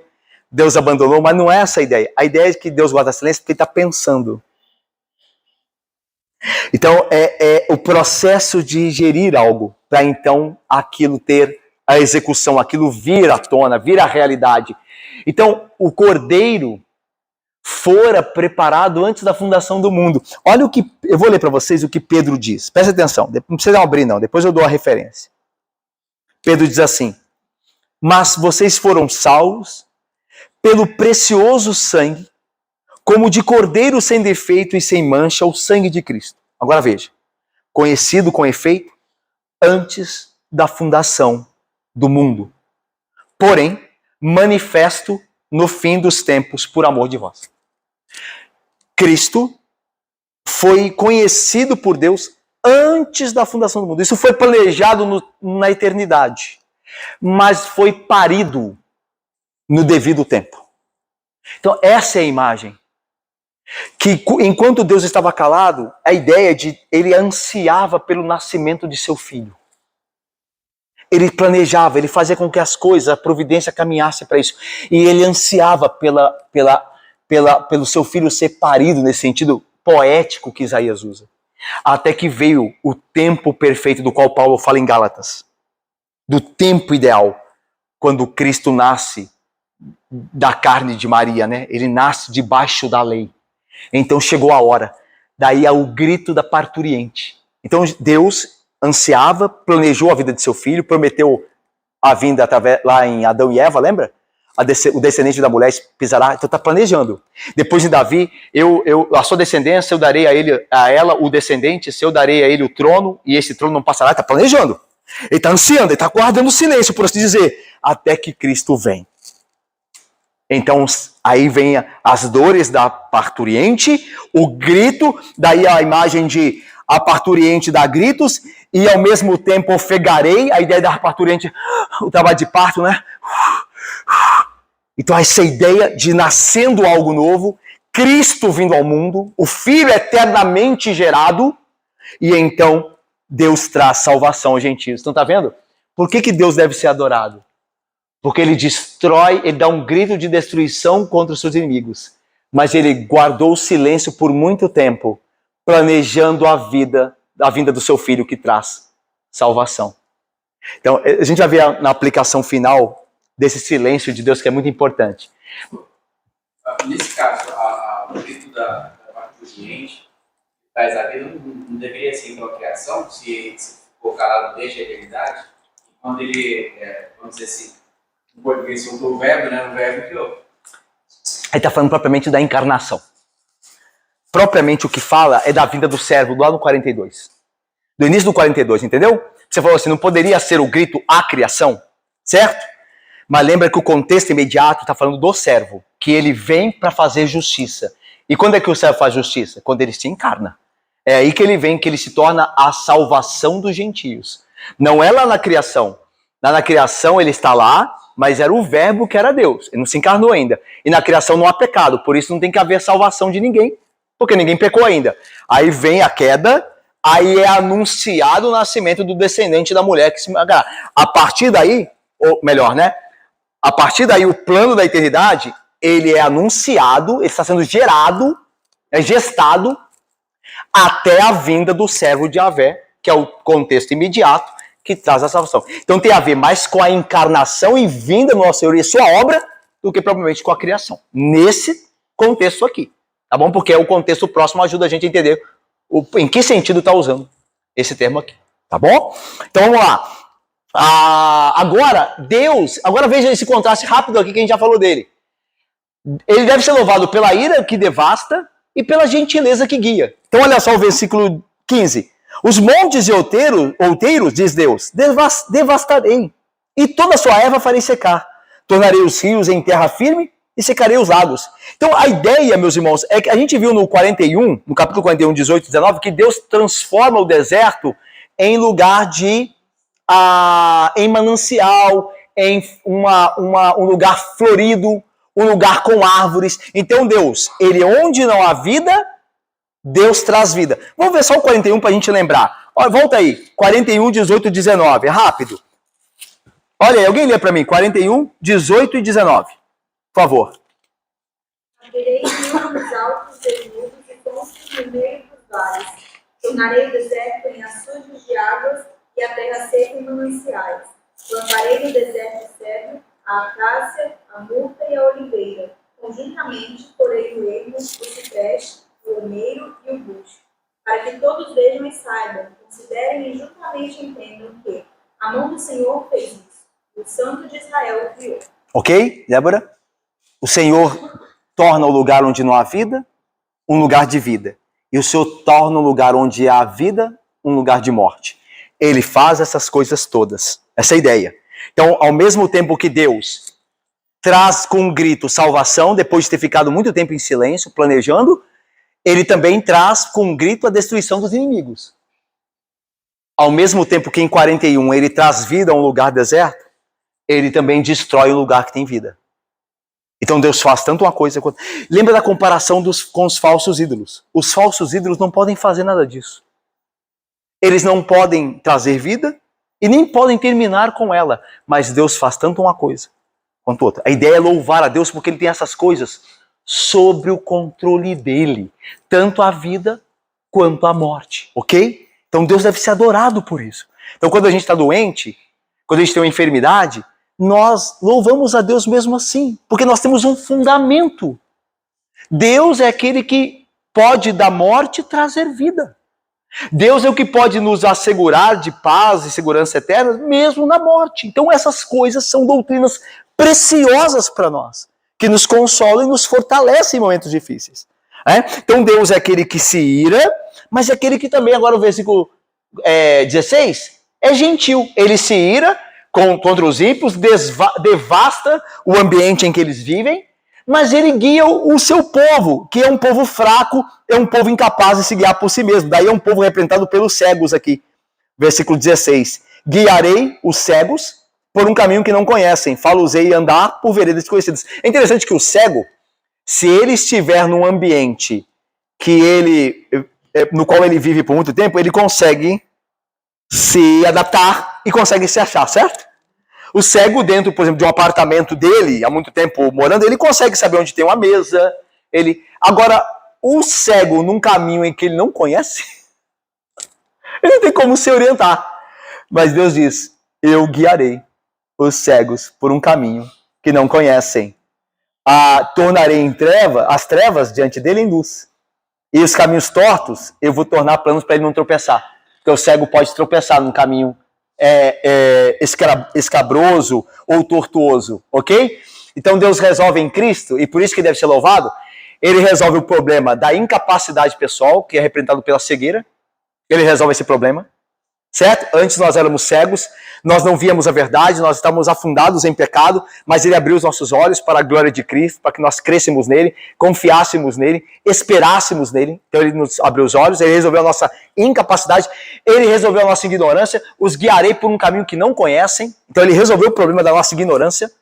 Deus abandonou, mas não é essa a ideia. A ideia é que Deus guarda silêncio porque ele está pensando. Então, é o processo de gerir algo, para então aquilo ter a execução, aquilo vir à tona, vir à realidade. Então, o Cordeiro fora preparado antes da fundação do mundo. Olha o que, eu vou ler para vocês o que Pedro diz. Presta atenção, não precisa abrir não, depois eu dou a referência. Pedro diz assim: mas vocês foram salvos pelo precioso sangue, como de cordeiro sem defeito e sem mancha, o sangue de Cristo. Agora veja, conhecido com efeito antes da fundação do mundo, porém manifesto no fim dos tempos por amor de vós. Cristo foi conhecido por Deus antes da fundação do mundo. Isso foi planejado na eternidade, mas foi parido no devido tempo. Então essa é a imagem. Que enquanto Deus estava calado, a ideia de ele ansiava pelo nascimento de seu filho. Ele planejava, ele fazia com que as coisas, a providência caminhasse para isso. E ele ansiava pelo seu filho ser parido, nesse sentido poético que Isaías usa. Até que veio o tempo perfeito do qual Paulo fala em Gálatas. Do tempo ideal, quando Cristo nasce da carne de Maria, né? Ele nasce debaixo da lei. Então chegou a hora. Daí é o grito da parturiente. Então Deus ansiava, planejou a vida de seu filho, prometeu a vinda através, lá em Adão e Eva, lembra? O descendente da mulher pisará, então está planejando. Depois de Davi, a sua descendência, eu darei a ela o descendente, se eu darei a ele o trono, e esse trono não passará, está planejando. Ele está ansiando, ele está guardando silêncio, por assim dizer, até que Cristo vem. Então, aí vem as dores da parturiente, o grito, daí a imagem de a parturiente dá gritos, e ao mesmo tempo ofegarei, a ideia da parturiente, o trabalho de parto, né? Então essa ideia de nascendo algo novo, Cristo vindo ao mundo, o Filho eternamente gerado, e então Deus traz salvação aos gentios. Então tá vendo? Por que Deus deve ser adorado? Porque ele destrói, ele dá um grito de destruição contra os seus inimigos. Mas ele guardou o silêncio por muito tempo, planejando a vinda do seu filho que traz salvação. Então, a gente vai ver na aplicação final desse silêncio de Deus que é muito importante. Nesse caso, o grito da parturiente traz a vida não deveria ser então a criação, se for calado desde a eternidade, e quando ele, vamos dizer assim, em português soltou o verbo, né? O verbo criou. Ele está falando propriamente da encarnação. Propriamente o que fala é da vinda do servo, lá no 42. Do início do 42, entendeu? Você falou assim, não poderia ser o grito à criação, certo? Mas lembra que o contexto imediato está falando do servo, que ele vem para fazer justiça. E quando é que o servo faz justiça? Quando ele se encarna. É aí que ele vem, que ele se torna a salvação dos gentios. Não é lá na criação. Lá na criação ele está lá, mas era o verbo que era Deus. Ele não se encarnou ainda. E na criação não há pecado, por isso não tem que haver salvação de ninguém, porque ninguém pecou ainda. Aí vem a queda, aí é anunciado o nascimento do descendente da mulher que se agarra. A partir daí, ou melhor, né? A partir daí, o plano da eternidade, ele é anunciado, ele está sendo gerado, é gestado, até a vinda do servo de Yahvé, que é o contexto imediato que traz a salvação. Então tem a ver mais com a encarnação e vinda do nosso Senhor e sua obra, do que propriamente com a criação. Nesse contexto aqui. Tá bom? Porque o contexto próximo ajuda a gente a entender em que sentido está usando esse termo aqui. Tá bom? Então vamos lá. Agora veja esse contraste rápido aqui que a gente já falou dele. Ele deve ser louvado pela ira que devasta e pela gentileza que guia. Então olha só o versículo 15. Os montes e outeiros, diz Deus, devastarei, e toda a sua erva farei secar. Tornarei os rios em terra firme e secarei os lagos. Então a ideia, meus irmãos, é que a gente viu no capítulo 41, 18 e 19, que Deus transforma o deserto em lugar em manancial, em um lugar florido, um lugar com árvores. Então Deus, onde não há vida, Deus traz vida. Vamos ver só o 41 para a gente lembrar. Olha, volta aí. 41, 18 e 19. É rápido. Olha aí, alguém lê para mim. 41, 18 e 19. Por favor. Abrirei rios altos desnudos e fontes no meio dos vales. Tornarei o deserto em açudes de águas e a terra seca em mananciais. Plantarei no deserto o cedro, a acácia, a murta e a oliveira. Conjuntamente, porei o ermo, o cipreste, o olmeiro e o bucho, para que todos vejam e saibam, considerem e juntamente entendam que a mão do Senhor fez isso, e o Santo de Israel o criou. Ok, Débora? O Senhor torna o lugar onde não há vida, um lugar de vida. E o Senhor torna o lugar onde há vida, um lugar de morte. Ele faz essas coisas todas. Essa é a ideia. Então, ao mesmo tempo que Deus traz com um grito salvação, depois de ter ficado muito tempo em silêncio, planejando, ele também traz com um grito a destruição dos inimigos. Ao mesmo tempo que em 41 ele traz vida a um lugar deserto, ele também destrói o lugar que tem vida. Então Deus faz tanto uma coisa quanto... Lembra da comparação com os falsos ídolos? Os falsos ídolos não podem fazer nada disso. Eles não podem trazer vida e nem podem terminar com ela. Mas Deus faz tanto uma coisa quanto outra. A ideia é louvar a Deus porque ele tem essas coisas sobre o controle dele. Tanto a vida quanto a morte. Ok? Então Deus deve ser adorado por isso. Então quando a gente está doente, quando a gente tem uma enfermidade, nós louvamos a Deus mesmo assim, porque nós temos um fundamento. Deus é aquele que pode da morte trazer vida. Deus é o que pode nos assegurar de paz e segurança eterna, mesmo na morte. Então essas coisas são doutrinas preciosas para nós, que nos consolam e nos fortalecem em momentos difíceis. Então Deus é aquele que se ira, mas é aquele que também, agora o versículo 16, é gentil. Ele se ira contra os ímpios, devasta o ambiente em que eles vivem, mas ele guia o seu povo, que é um povo fraco, é um povo incapaz de se guiar por si mesmo. Daí é um povo representado pelos cegos aqui. Versículo 16. Guiarei os cegos por um caminho que não conhecem, falo-os-ei andar por veredas desconhecidas. É interessante que o cego, se ele estiver num ambiente no qual ele vive por muito tempo, ele consegue se adaptar e consegue se achar, certo? O cego dentro, por exemplo, de um apartamento dele, há muito tempo morando, ele consegue saber onde tem uma mesa. Agora, o cego num caminho em que ele não conhece, ele não tem como se orientar. Mas Deus diz, eu guiarei os cegos por um caminho que não conhecem. Tornarei as trevas diante dele em luz. E os caminhos tortos, eu vou tornar planos para ele não tropeçar. Porque o cego pode tropeçar num caminho escabroso ou tortuoso, ok? Então Deus resolve em Cristo, e por isso que deve ser louvado, ele resolve o problema da incapacidade pessoal, que é representado pela cegueira. Ele resolve esse problema, certo? Antes nós éramos cegos, nós não víamos a verdade, nós estávamos afundados em pecado, mas ele abriu os nossos olhos para a glória de Cristo, para que nós crescêssemos nele, confiássemos nele, esperássemos nele. Então ele nos abriu os olhos, ele resolveu a nossa incapacidade, ele resolveu a nossa ignorância, os guiarei por um caminho que não conhecem. Então ele resolveu o problema da nossa ignorância,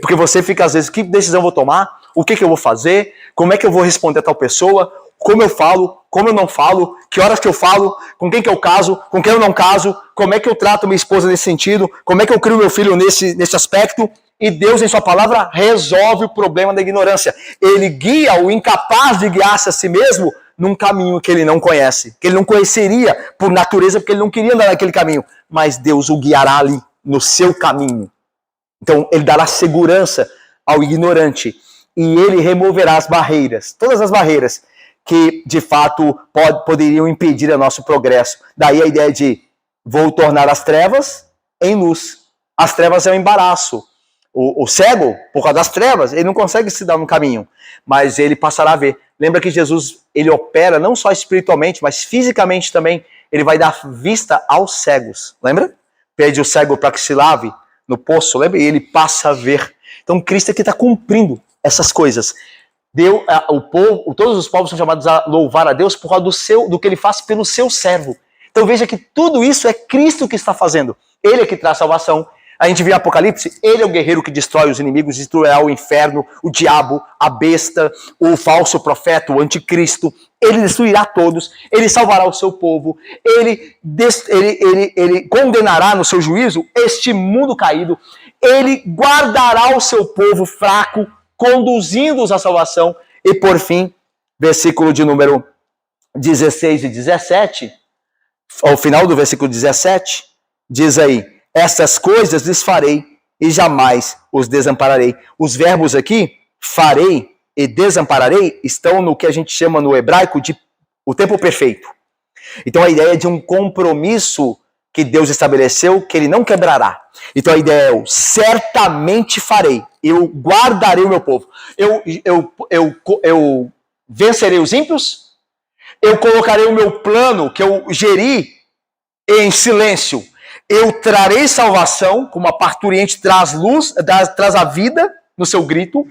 porque você fica às vezes, que decisão eu vou tomar, o que eu vou fazer, como é que eu vou responder a tal pessoa, como eu falo, como eu não falo, que horas que eu falo, com quem que eu caso, com quem eu não caso, como é que eu trato minha esposa nesse sentido, como é que eu crio meu filho nesse aspecto. E Deus, em sua palavra, resolve o problema da ignorância. Ele guia o incapaz de guiar-se a si mesmo num caminho que ele não conhece, que ele não conheceria por natureza, porque ele não queria andar naquele caminho. Mas Deus o guiará ali, no seu caminho. Então, ele dará segurança ao ignorante. E ele removerá as barreiras, todas as barreiras, que de fato poderiam impedir o nosso progresso. Daí a ideia de vou tornar as trevas em luz. As trevas é um embaraço. O cego, por causa das trevas, ele não consegue se dar no caminho, mas ele passará a ver. Lembra que Jesus, ele opera não só espiritualmente, mas fisicamente também. Ele vai dar vista aos cegos. Lembra? Pede o cego para que se lave no poço, lembra? E ele passa a ver. Então Cristo aqui está cumprindo essas coisas. Todos os povos são chamados a louvar a Deus por causa do que ele faz pelo seu servo. Então veja que tudo isso é Cristo que está fazendo. Ele é que traz salvação. A gente vê Apocalipse, ele é o guerreiro que destrói os inimigos, destruirá o inferno, o diabo, a besta, o falso profeta, o anticristo. Ele destruirá todos, ele salvará o seu povo, ele condenará no seu juízo este mundo caído, ele guardará o seu povo fraco, conduzindo-os à salvação. E por fim, versículo de número 16 e 17, ao final do versículo 17, diz aí, estas coisas lhes farei e jamais os desampararei. Os verbos aqui, farei e desampararei, estão no que a gente chama no hebraico de o tempo perfeito. Então a ideia é de um compromisso que Deus estabeleceu, que ele não quebrará. Então a ideia é, eu certamente farei, eu guardarei o meu povo, eu vencerei os ímpios, eu colocarei o meu plano, que eu geri em silêncio, eu trarei salvação, como a parturiente traz luz, traz a vida, no seu grito,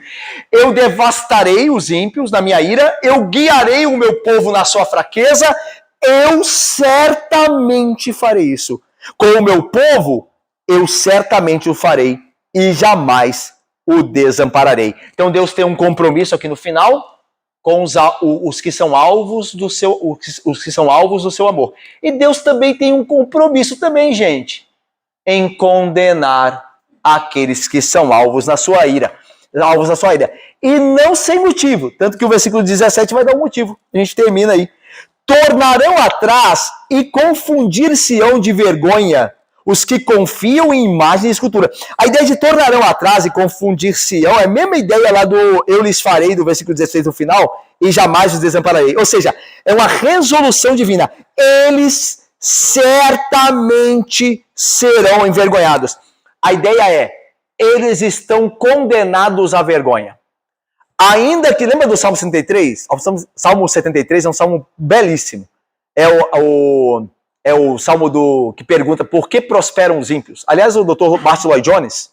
eu devastarei os ímpios na minha ira, eu guiarei o meu povo na sua fraqueza, eu certamente farei isso. Com o meu povo, eu certamente o farei e jamais o desampararei. Então Deus tem um compromisso aqui no final com os que são alvos do seu, os que são alvos do seu amor. E Deus também tem um compromisso também, gente, em condenar aqueles que são alvos na sua ira. Alvos na sua ira. E não sem motivo. Tanto que o versículo 17 vai dar um motivo. A gente termina aí. Tornarão atrás e confundir-se-ão de vergonha os que confiam em imagem e escultura. A ideia de tornarão atrás e confundir-se-ão é a mesma ideia lá do eu lhes farei, do versículo 16 no final, e jamais os desampararei. Ou seja, é uma resolução divina. Eles certamente serão envergonhados. A ideia é, eles estão condenados à vergonha. Ainda que, lembra do Salmo 73? O Salmo 73 é um salmo belíssimo. É o salmo que pergunta por que prosperam os ímpios. Aliás, o Dr. Martin Lloyd-Jones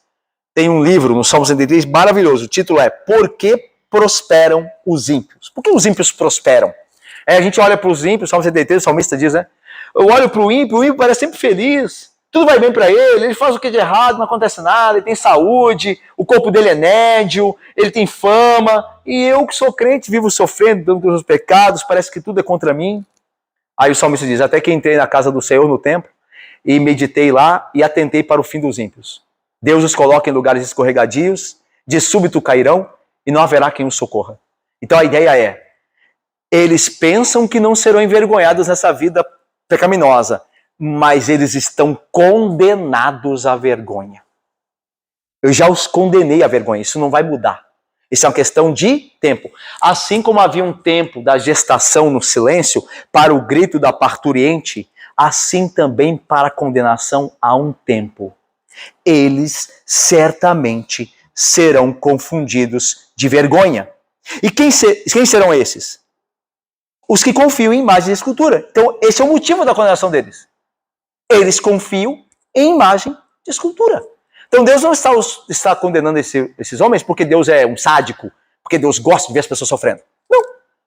tem um livro no Salmo 73 maravilhoso. O título é Por que prosperam os ímpios? Por que os ímpios prosperam? A gente olha para os ímpios, o Salmo 73, o salmista diz, né? Eu olho para o ímpio parece sempre feliz. Tudo vai bem para ele faz o que de errado, não acontece nada, ele tem saúde, o corpo dele é nédio, ele tem fama, e eu que sou crente vivo sofrendo, dando com os meus pecados, parece que tudo é contra mim. Aí o salmista diz, até que entrei na casa do Senhor no templo, e meditei lá, e atentei para o fim dos ímpios. Deus os coloca em lugares escorregadios, de súbito cairão, e não haverá quem os socorra. Então a ideia é, eles pensam que não serão envergonhados nessa vida pecaminosa, mas eles estão condenados à vergonha. Eu já os condenei à vergonha, isso não vai mudar. Isso é uma questão de tempo. Assim como havia um tempo da gestação no silêncio para o grito da parturiente, assim também para a condenação há um tempo. Eles certamente serão confundidos de vergonha. E quem serão esses? Os que confiam em imagem e escultura. Então, esse é o motivo da condenação deles. Eles confiam em imagem de escultura. Então Deus não está condenando esses homens porque Deus é um sádico, porque Deus gosta de ver as pessoas sofrendo. Não,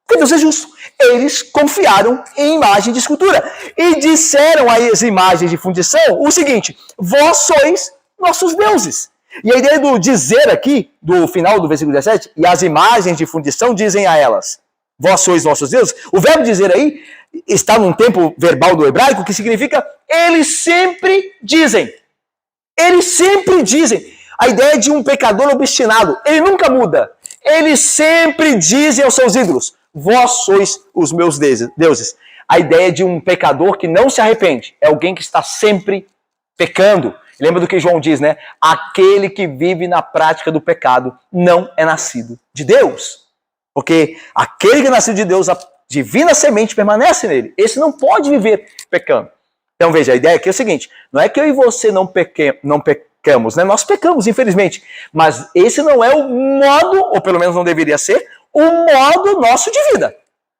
porque Deus é justo. Eles confiaram em imagem de escultura e disseram a as imagens de fundição o seguinte, vós sois nossos deuses. E a ideia do dizer aqui, do final do versículo 17, e as imagens de fundição dizem a elas, vós sois nossos deuses. O verbo dizer aí está num tempo verbal do hebraico que significa eles sempre dizem. Eles sempre dizem. A ideia de um pecador obstinado. Ele nunca muda. Eles sempre dizem aos seus ídolos, vós sois os meus deuses. A ideia de um pecador que não se arrepende. É alguém que está sempre pecando. Lembra do que João diz, né? Aquele que vive na prática do pecado não é nascido de Deus. Porque aquele que é nascido de Deus, a divina semente permanece nele. Esse não pode viver pecando. Então veja, a ideia aqui é o seguinte, não é que eu e você não pecamos, né? Nós pecamos, infelizmente. Mas esse não é o modo, ou pelo menos não deveria ser, o modo nosso de vida.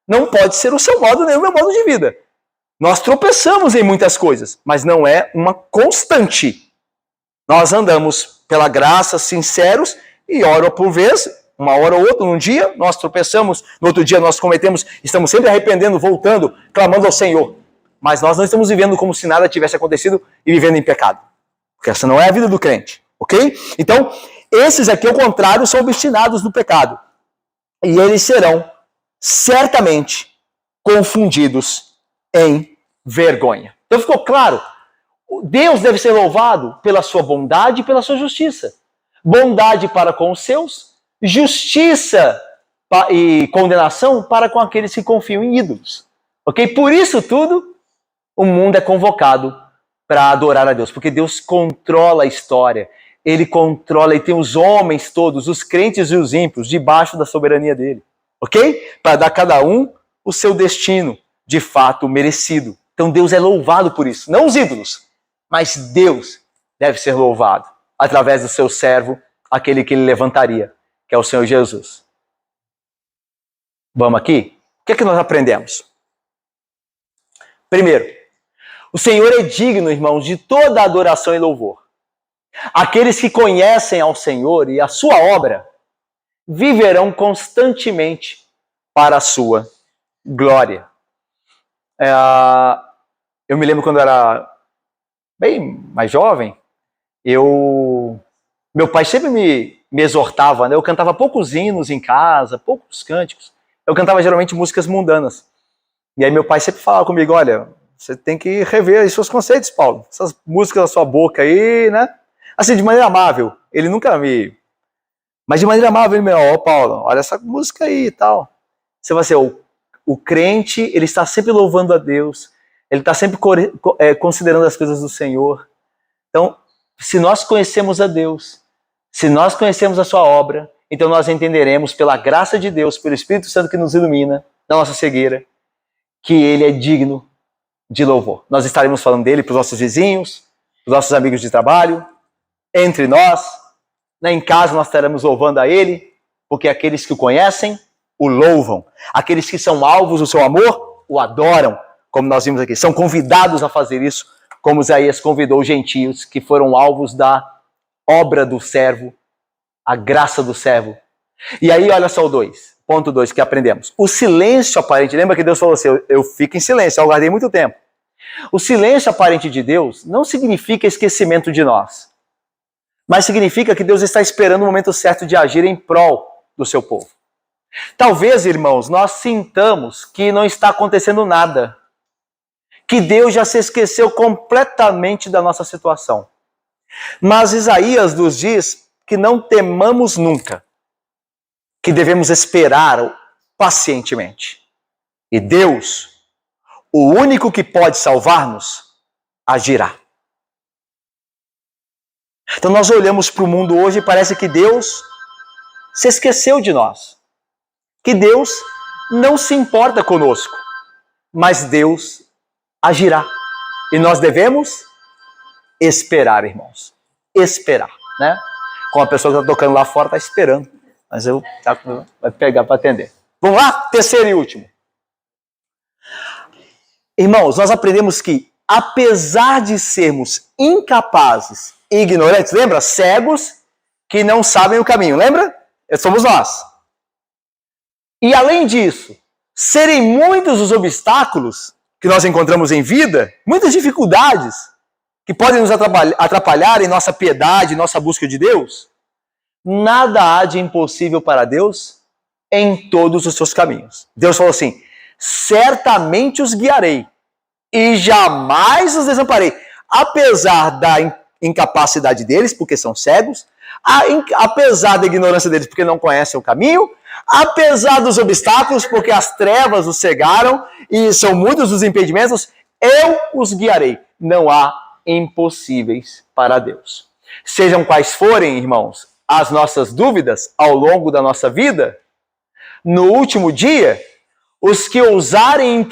Não pode ser o seu modo nem o meu modo de vida. Nós tropeçamos em muitas coisas, mas não é uma constante. Nós andamos pela graça sinceros e hora por vez, uma hora ou outra, num dia, nós tropeçamos, no outro dia nós cometemos, estamos sempre arrependendo, voltando, clamando ao Senhor. Mas nós não estamos vivendo como se nada tivesse acontecido e vivendo em pecado. Porque essa não é a vida do crente, ok? Então, esses aqui, ao contrário, são obstinados no pecado. E eles serão, certamente, confundidos em vergonha. Então ficou claro? Deus deve ser louvado pela sua bondade e pela sua justiça. Bondade para com os seus, justiça e condenação para com aqueles que confiam em ídolos. Ok? Por isso tudo, o mundo é convocado para adorar a Deus, porque Deus controla a história, Ele controla e tem os homens todos, os crentes e os ímpios, debaixo da soberania dele. Ok? Para dar a cada um o seu destino, de fato, merecido. Então Deus é louvado por isso, não os ídolos, mas Deus deve ser louvado através do seu servo, aquele que ele levantaria, que é o Senhor Jesus. Vamos aqui? O que é que nós aprendemos? Primeiro, o Senhor é digno, irmãos, de toda adoração e louvor. Aqueles que conhecem ao Senhor e a sua obra viverão constantemente para a sua glória. Eu me lembro quando eu era bem mais jovem, meu pai sempre me exortava, né? Eu cantava poucos hinos em casa, poucos cânticos. Eu cantava geralmente músicas mundanas. E aí meu pai sempre falava comigo, olha, você tem que rever os seus conceitos, Paulo. Essas músicas da sua boca aí, né? Assim, de maneira amável. Ele nunca me... Mas de maneira amável, ele me falou, Paulo, olha essa música aí e tal. Você vai ser o crente, ele está sempre louvando a Deus, ele está sempre considerando as coisas do Senhor. Então, se nós conhecemos a Deus, se nós conhecemos a sua obra, então nós entenderemos pela graça de Deus, pelo Espírito Santo que nos ilumina na nossa cegueira, que ele é digno de louvor. Nós estaremos falando dele para os nossos vizinhos, para os nossos amigos de trabalho, entre nós, né, em casa nós estaremos louvando a ele, porque aqueles que o conhecem, o louvam. Aqueles que são alvos do seu amor, o adoram, como nós vimos aqui. São convidados a fazer isso, como Isaías convidou os gentios, que foram alvos da obra do servo, a graça do servo. E aí, olha só ponto 2 que aprendemos. O silêncio aparente, lembra que Deus falou assim, eu fico em silêncio, eu guardei muito tempo. O silêncio aparente de Deus não significa esquecimento de nós, mas significa que Deus está esperando o momento certo de agir em prol do seu povo. Talvez, irmãos, nós sintamos que não está acontecendo nada, que Deus já se esqueceu completamente da nossa situação. Mas Isaías nos diz que não temamos nunca, que devemos esperar pacientemente. E Deus, o único que pode salvar-nos, agirá. Então nós olhamos para o mundo hoje e parece que Deus se esqueceu de nós. Que Deus não se importa conosco, mas Deus agirá. E nós devemos esperar, irmãos. Esperar, né? Como a pessoa que está tocando lá fora está esperando, mas vai pegar para atender. Vamos lá? Terceiro e último. Irmãos, nós aprendemos que, apesar de sermos incapazes e ignorantes, lembra? Cegos que não sabem o caminho, lembra? Somos nós. E além disso, serem muitos os obstáculos que nós encontramos em vida, muitas dificuldades que podem nos atrapalhar em nossa piedade, em nossa busca de Deus, nada há de impossível para Deus em todos os seus caminhos. Deus falou assim, certamente os guiarei e jamais os desamparei, apesar da incapacidade deles, porque são cegos, apesar da ignorância deles, porque não conhecem o caminho, apesar dos obstáculos, porque as trevas os cegaram e são muitos os impedimentos, eu os guiarei. Não há impossíveis para Deus. Sejam quais forem, irmãos, as nossas dúvidas ao longo da nossa vida, no último dia, os que ousarem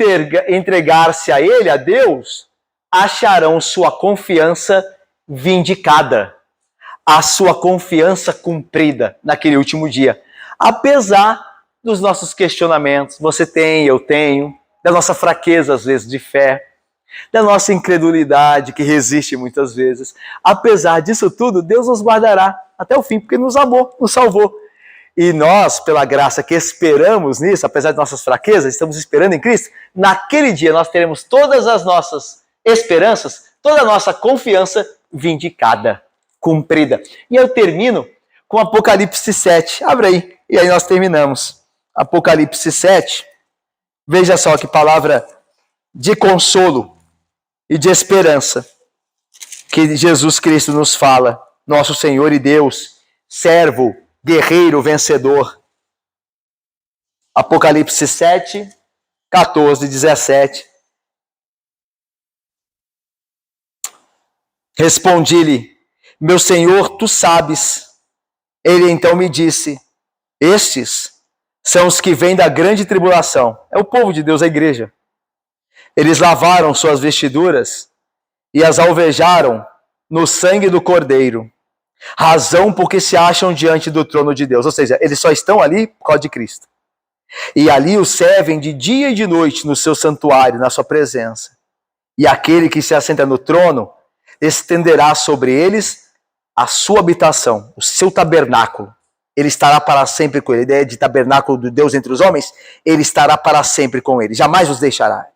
entregar-se a Ele, a Deus, acharão sua confiança vindicada, a sua confiança cumprida naquele último dia. Apesar dos nossos questionamentos, você tem, eu tenho, da nossa fraqueza, às vezes, de fé, da nossa incredulidade, que resiste muitas vezes. Apesar disso tudo, Deus nos guardará até o fim, porque nos amou, nos salvou. E nós, pela graça que esperamos nisso, apesar de nossas fraquezas, estamos esperando em Cristo, naquele dia nós teremos todas as nossas esperanças, toda a nossa confiança vindicada, cumprida. E eu termino com Apocalipse 7. Abre aí, e aí nós terminamos. Apocalipse 7. Veja só que palavra de consolo e de esperança que Jesus Cristo nos fala, nosso Senhor e Deus, servo, guerreiro, vencedor. Apocalipse 7, 14, 17. Respondi-lhe, meu Senhor, tu sabes. Ele então me disse, estes são os que vêm da grande tribulação. É o povo de Deus, a igreja. Eles lavaram suas vestiduras e as alvejaram no sangue do Cordeiro. Razão porque se acham diante do trono de Deus. Ou seja, eles só estão ali por causa de Cristo. E ali os servem de dia e de noite no seu santuário, na sua presença. E aquele que se assenta no trono estenderá sobre eles a sua habitação, o seu tabernáculo, ele estará para sempre com ele. A ideia de tabernáculo de Deus entre os homens, ele estará para sempre com ele, jamais os deixará.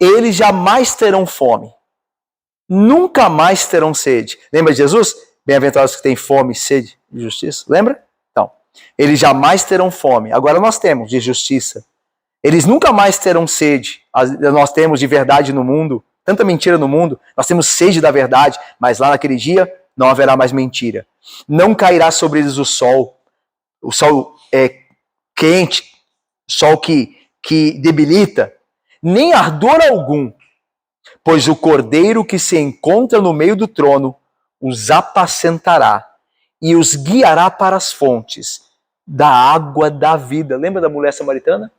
Eles jamais terão fome, nunca mais terão sede. Lembra de Jesus? Bem-aventurados que têm fome e sede de justiça. Lembra? Então, eles jamais terão fome. Agora nós temos de justiça. Eles nunca mais terão sede. Nós temos de verdade no mundo, tanta mentira no mundo, nós temos sede da verdade, mas lá naquele dia não haverá mais mentira. Não cairá sobre eles o sol é quente, sol que debilita, nem ardor algum, pois o cordeiro que se encontra no meio do trono os apacentará e os guiará para as fontes da água da vida. Lembra da mulher samaritana?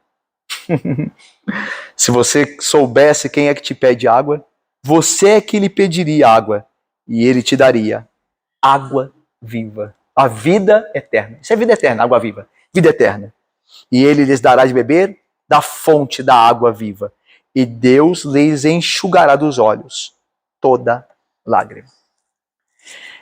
Se você soubesse quem é que te pede água, você é que lhe pediria água e ele te daria água viva, a vida eterna. Isso é vida eterna, água viva, vida eterna. E ele lhes dará de beber da fonte da água viva, e Deus lhes enxugará dos olhos toda lágrima.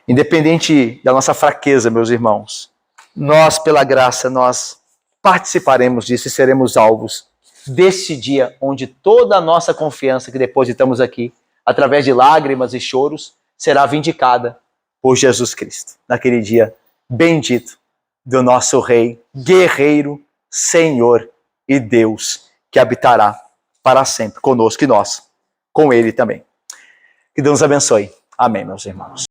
Independente da nossa fraqueza, meus irmãos, nós, pela graça, nós participaremos disso e seremos alvos desse dia onde toda a nossa confiança que depositamos aqui, através de lágrimas e choros, será vindicada por Jesus Cristo. Naquele dia bendito do nosso Rei, guerreiro, Senhor e Deus, que habitará para sempre conosco e nós, com Ele também. Que Deus nos abençoe. Amém, meus irmãos.